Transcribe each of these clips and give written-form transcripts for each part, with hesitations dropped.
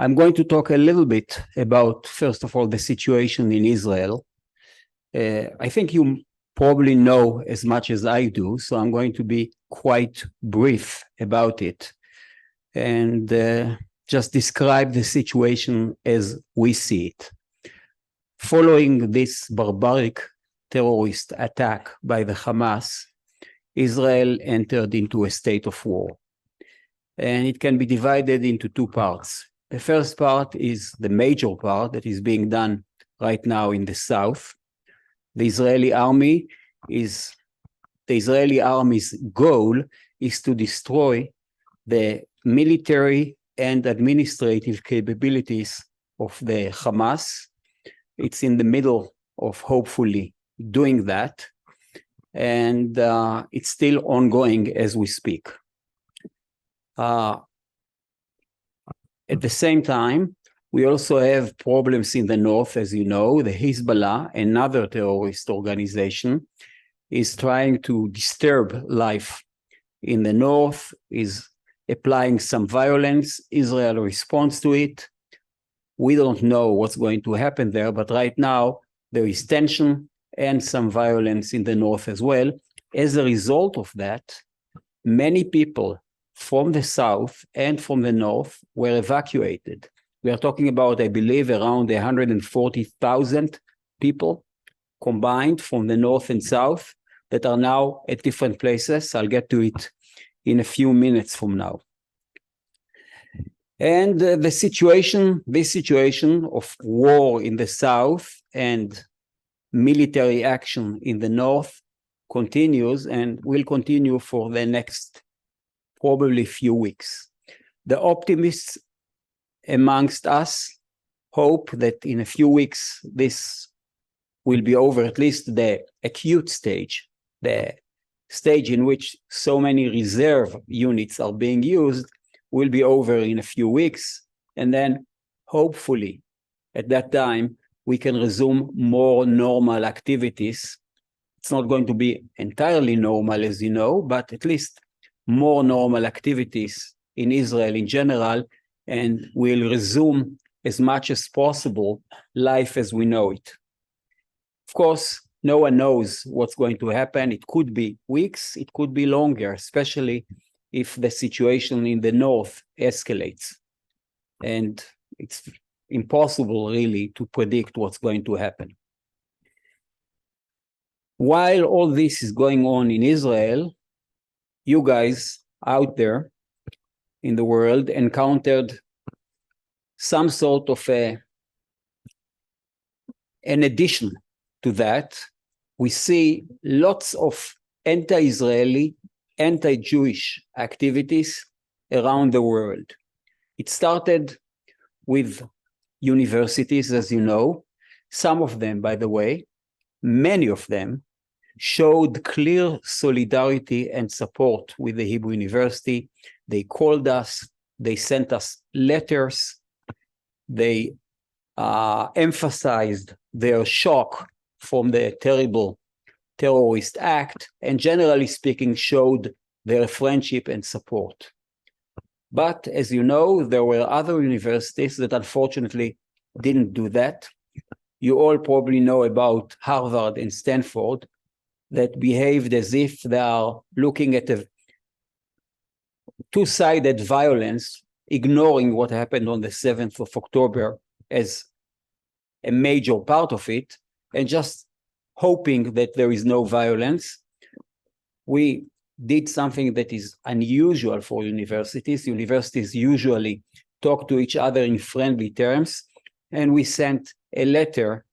I'm going to talk a little bit about, first of all, the situation in Israel. I think you probably know as much as I do, so I'm going to be quite brief about it and just describe the situation as we see it. Following this barbaric terrorist attack by the Hamas, Israel entered into a state of war. And it can be divided into two parts. The first part is the major part that is being done right now in the south. The Israeli army's goal is to destroy the military and administrative capabilities of the Hamas. It's in the middle of hopefully doing that, and it's still ongoing as we speak. At the same time, we also have problems in the north, as you know. The Hezbollah, another terrorist organization, is trying to disturb life in the north, is applying some violence. Israel responds to it. We don't know what's going to happen there, but right now there is tension and some violence in the north as well. As a result of that, many people from the south and from the north were evacuated. We are talking about, I believe, around 140,000 people combined from the north and south that are now at different places. I'll get to it in a few minutes from now. And this situation of war in the south and military action in the north continues and will continue for the next probably few weeks. The optimists amongst us hope that in a few weeks this will be over, at least the acute stage, the stage in which so many reserve units are being used will be over in a few weeks. And then hopefully at that time, we can resume more normal activities. It's not going to be entirely normal, as you know, but at least more normal activities in Israel in general, and we'll resume as much as possible life as we know it. Of course, no one knows what's going to happen. It could be weeks, it could be longer, especially if the situation in the north escalates. And it's impossible really to predict what's going to happen. While all this is going on in Israel, you guys out there in the world encountered some sort of an addition to that. We see lots of anti-Israeli, anti-Jewish activities around the world. It started with universities, as you know. Some of them, by the way, many of them, showed clear solidarity and support with the Hebrew University. They called us, they sent us letters, they emphasized their shock from the terrible terrorist act, and generally speaking, showed their friendship and support. But as you know, there were other universities that unfortunately didn't do that. You all probably know about Harvard and Stanford that behaved as if they are looking at a two-sided violence, ignoring what happened on the 7th of October as a major part of it, and just hoping that there is no violence. We did something that is unusual for universities. Universities usually talk to each other in friendly terms, and we sent a letter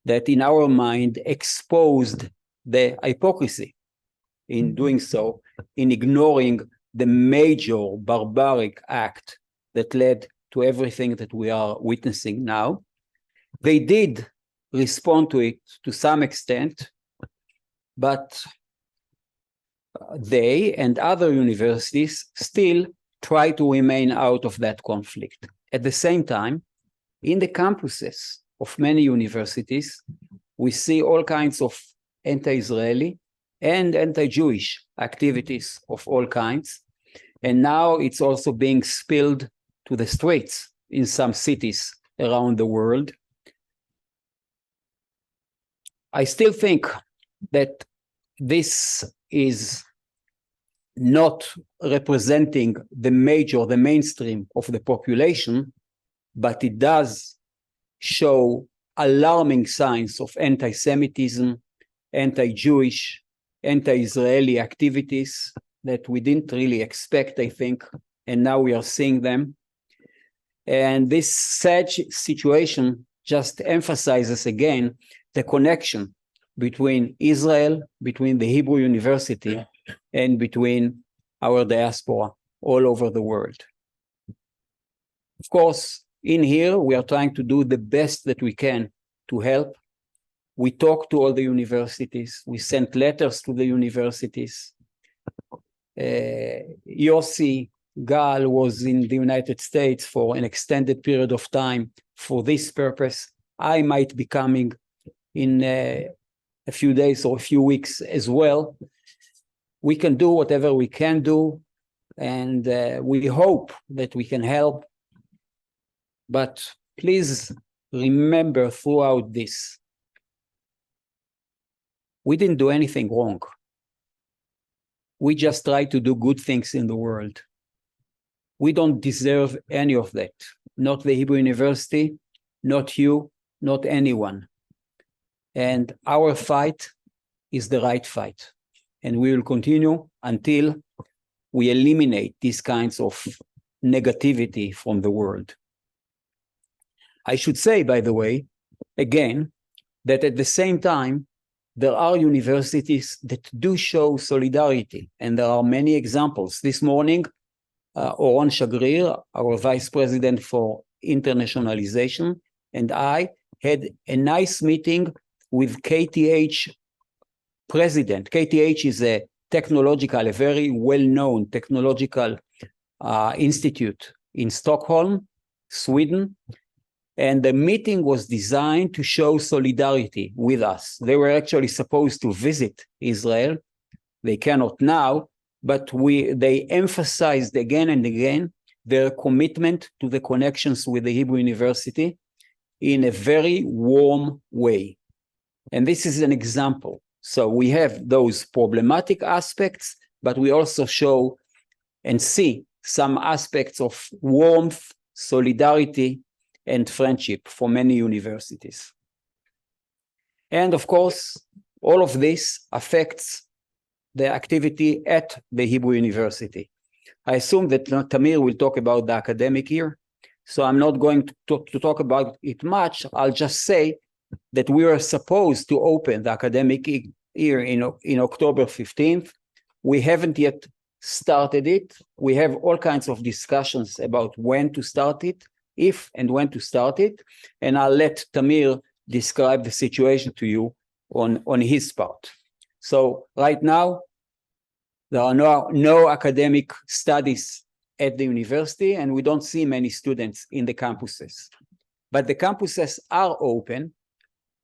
that in our mind exposed the hypocrisy in doing so, in ignoring the major barbaric act that led to everything that we are witnessing now. They did respond to it to some extent, but they and other universities still try to remain out of that conflict. At the same time, in the campuses of many universities, we see all kinds of anti-Israeli and anti-Jewish activities of all kinds. And now it's also being spilled to the streets in some cities around the world. I still think that this is not representing the mainstream of the population, but it does show alarming signs of anti-Semitism, anti-Jewish, anti-Israeli activities that we didn't really expect, I think, and now we are seeing them. And this sad situation just emphasizes again the connection between Israel, between the Hebrew University, and between our diaspora all over the world. Of course, in here, we are trying to do the best that we can to help. We talk to all the universities. We sent letters to the universities. Yossi Gal was in the United States for an extended period of time for this purpose. I might be coming in a few days or a few weeks as well. We can do whatever we can do, and we hope that we can help. But please remember throughout this, we didn't do anything wrong. We just try to do good things in the world. We don't deserve any of that. Not the Hebrew University, not you, not anyone. And our fight is the right fight. And we will continue until we eliminate these kinds of negativity from the world. I should say, by the way, again, that at the same time, there are universities that do show solidarity, and there are many examples. This morning, Oron Shagrir, our Vice President for Internationalization, and I had a nice meeting with KTH President. KTH is a very well-known technological institute in Stockholm, Sweden. And the meeting was designed to show solidarity with us. They were actually supposed to visit Israel. They cannot now, but they emphasized again and again their commitment to the connections with the Hebrew University in a very warm way. And this is an example. So we have those problematic aspects, but we also show and see some aspects of warmth, solidarity, and friendship for many universities. And of course, all of this affects the activity at the Hebrew University. I assume that Tamir will talk about the academic year, so I'm not going to talk about it much. I'll just say that we are supposed to open the academic year in October 15th. We haven't yet started it. We have all kinds of discussions about when to start it, if and when to start it, and I'll let Tamir describe the situation to you on his part. So right now, there are no academic studies at the university, and we don't see many students in the campuses. But the campuses are open.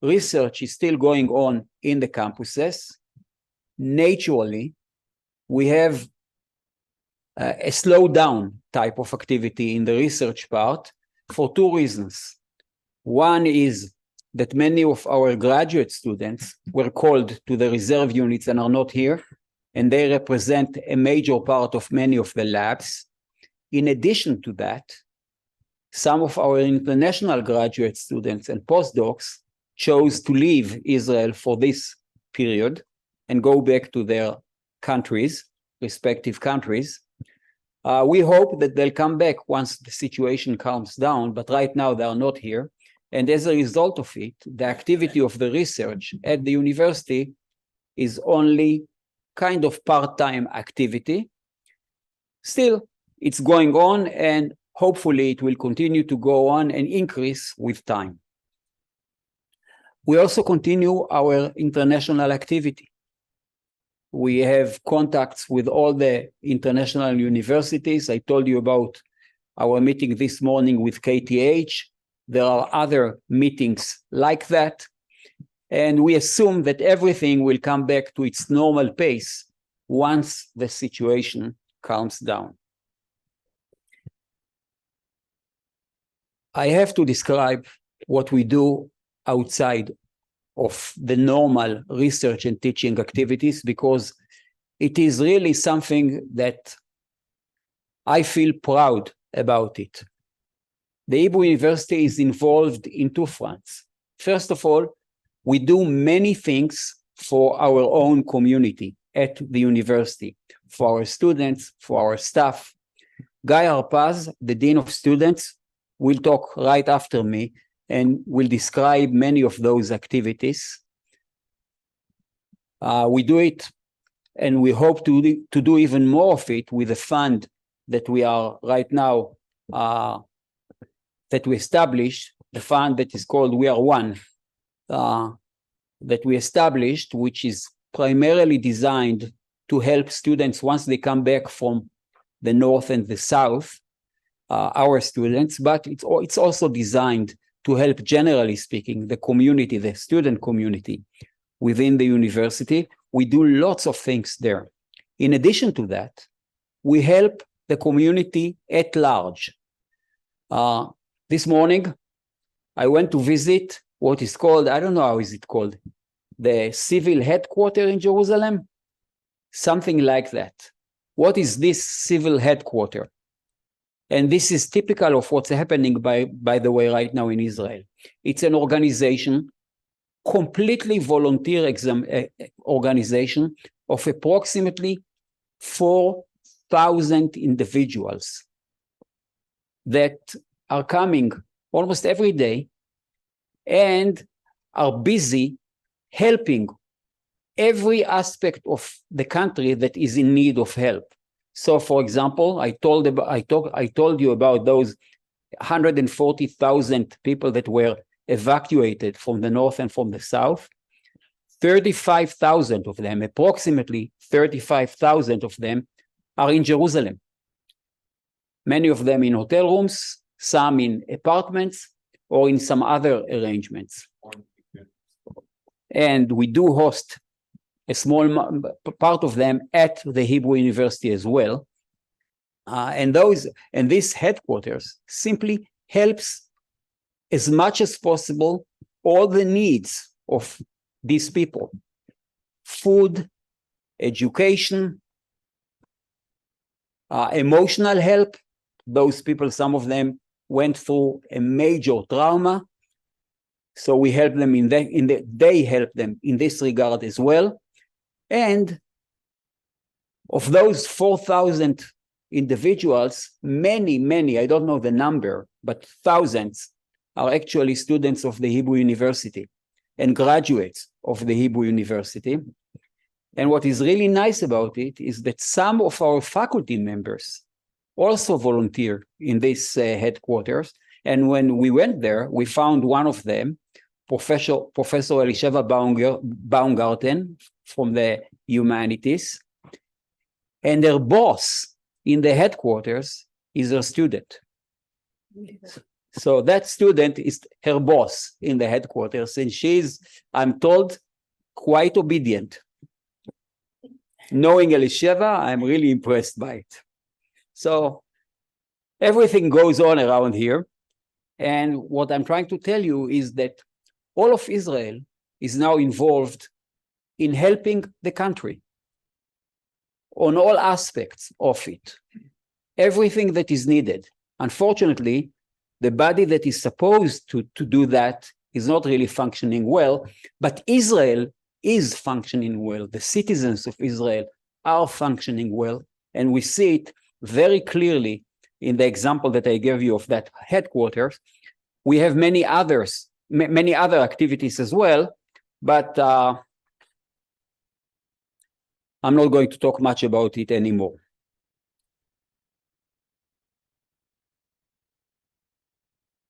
Research is still going on in the campuses. Naturally, we have a slowdown type of activity in the research part, for two reasons. One is that many of our graduate students were called to the reserve units and are not here, and they represent a major part of many of the labs. In addition to that, some of our international graduate students and postdocs chose to leave Israel for this period and go back to their countries, respective countries. We hope that they'll come back once the situation calms down, but right now they are not here. And as a result of it, the activity of the research at the university is only kind of part-time activity. Still, it's going on, and hopefully it will continue to go on and increase with time. We also continue our international activity. We have contacts with all the international universities. I told you about our meeting this morning with KTH. There are other meetings like that. And we assume that everything will come back to its normal pace once the situation calms down. I have to describe what we do outside of the normal research and teaching activities, because it is really something that I feel proud about it. The Hebrew University is involved in two fronts. First of all, we do many things for our own community at the university, for our students, for our staff. Guy Harpaz, the Dean of Students, will talk right after me and will describe many of those activities. We do it, and we hope to do even more of it with a fund that we are right now, that we established, the fund that is called We Are One, that we established, which is primarily designed to help students once they come back from the North and the South, our students, but it's also designed to help, generally speaking, the community, the student community within the university. We do lots of things there. In addition to that, we help the community at large. This morning, I went to visit what is called, I don't know how is it called, the civil headquarters in Jerusalem, something like that. What is this civil headquarters? And this is typical of what's happening, by the way, right now in Israel. It's an organization, completely volunteer organization of approximately 4,000 individuals that are coming almost every day and are busy helping every aspect of the country that is in need of help. So, for example, I told you about those 140,000 people that were evacuated from the North and from the South. 35,000 of them, approximately 35,000 of them, are in Jerusalem. Many of them in hotel rooms, some in apartments, or in some other arrangements. And we do host a small part of them at the Hebrew University as well. And this headquarters simply helps as much as possible all the needs of these people: food, education, emotional help. Those people, some of them went through a major trauma, so we help them they help them in this regard as well. And of those 4,000 individuals, many, I don't know the number, but thousands are actually students of the Hebrew University and graduates of the Hebrew University. And what is really nice about it is that some of our faculty members also volunteer in this headquarters. And when we went there, we found one of them, Professor Elisheva Baumgarten from the humanities. And their boss in the headquarters is her student. So that student is her boss in the headquarters, and she's, I'm told, quite obedient. Knowing Elisheva, I'm really impressed by it. So everything goes on around here. And what I'm trying to tell you is that all of Israel is now involved in helping the country on all aspects of it, everything that is needed. Unfortunately, the body that is supposed to do that is not really functioning well, but Israel is functioning well. The citizens of Israel are functioning well, and we see it very clearly in the example that I gave you of that headquarters. We have many other activities as well, but I'm not going to talk much about it anymore.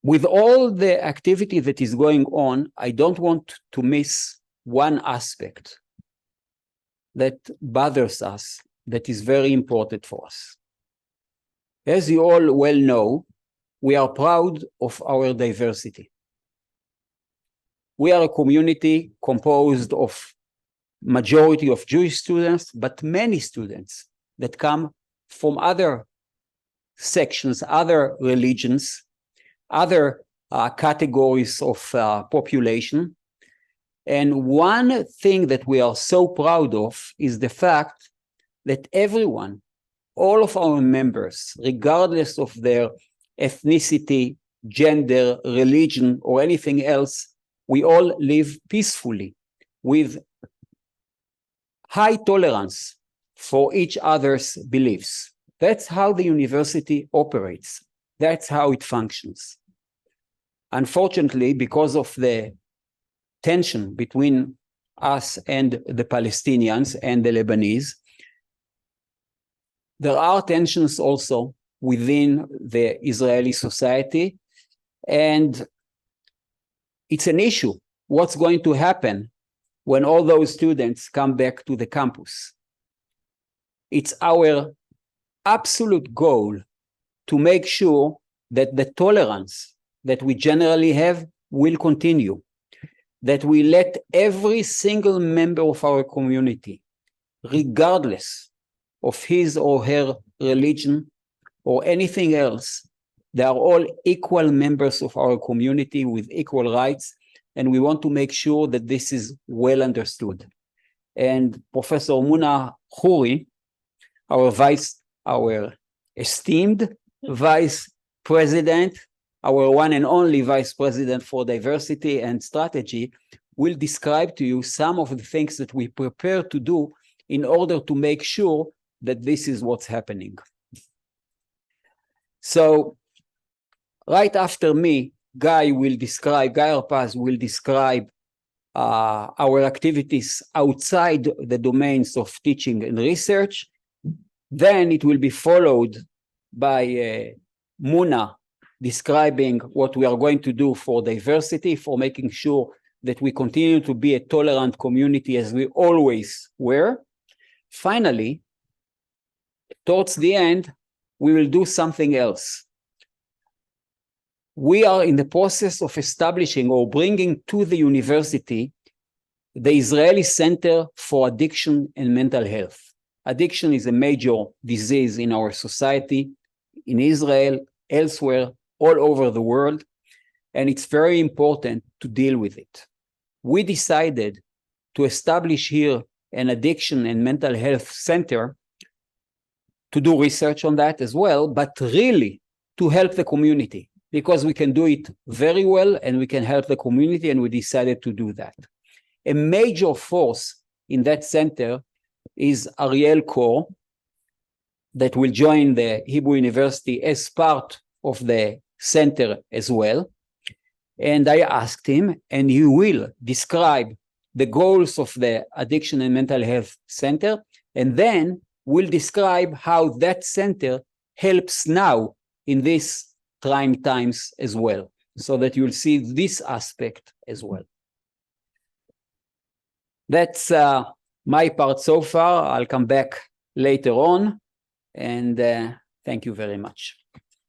With all the activity that is going on, I don't want to miss one aspect that bothers us, that is very important for us. As you all well know, we are proud of our diversity. We are a community composed of majority of Jewish students, but many students that come from other sections, other religions, other categories of population. And one thing that we are so proud of is the fact that everyone, all of our members, regardless of their ethnicity, gender, religion, or anything else, we all live peacefully with high tolerance for each other's beliefs. That's how the university operates. That's how it functions. Unfortunately, because of the tension between us and the Palestinians and the Lebanese, there are tensions also within the Israeli society, and it's an issue. What's going to happen when all those students come back to the campus? It's our absolute goal to make sure that the tolerance that we generally have will continue, that we let every single member of our community, regardless of his or her religion or anything else, they are all equal members of our community with equal rights, and we want to make sure that this is well understood. And Professor Muna Khoury, our esteemed vice president, our one and only vice president for diversity and strategy, will describe to you some of the things that we prepare to do in order to make sure that this is what's happening. So right after me, Guy Harpaz will describe our activities outside the domains of teaching and research. Then it will be followed by Muna describing what we are going to do for diversity, for making sure that we continue to be a tolerant community as we always were. Finally, towards the end, we will do something else. We are in the process of establishing or bringing to the university the Israeli Center for Addiction and Mental Health. Addiction is a major disease in our society, in Israel, elsewhere, all over the world, and it's very important to deal with it. We decided to establish here an addiction and mental health center to do research on that as well, but really to help the community, because we can do it very well and we can help the community, and we decided to do that. A major force in that center is Ariel Kor, that will join the Hebrew University as part of the center as well. And I asked him, and he will describe the goals of the Addiction and Mental Health Center, and then will describe how that center helps now in these trying times as well, so that you'll see this aspect as well. That's my part so far. I'll come back later on, and thank you very much.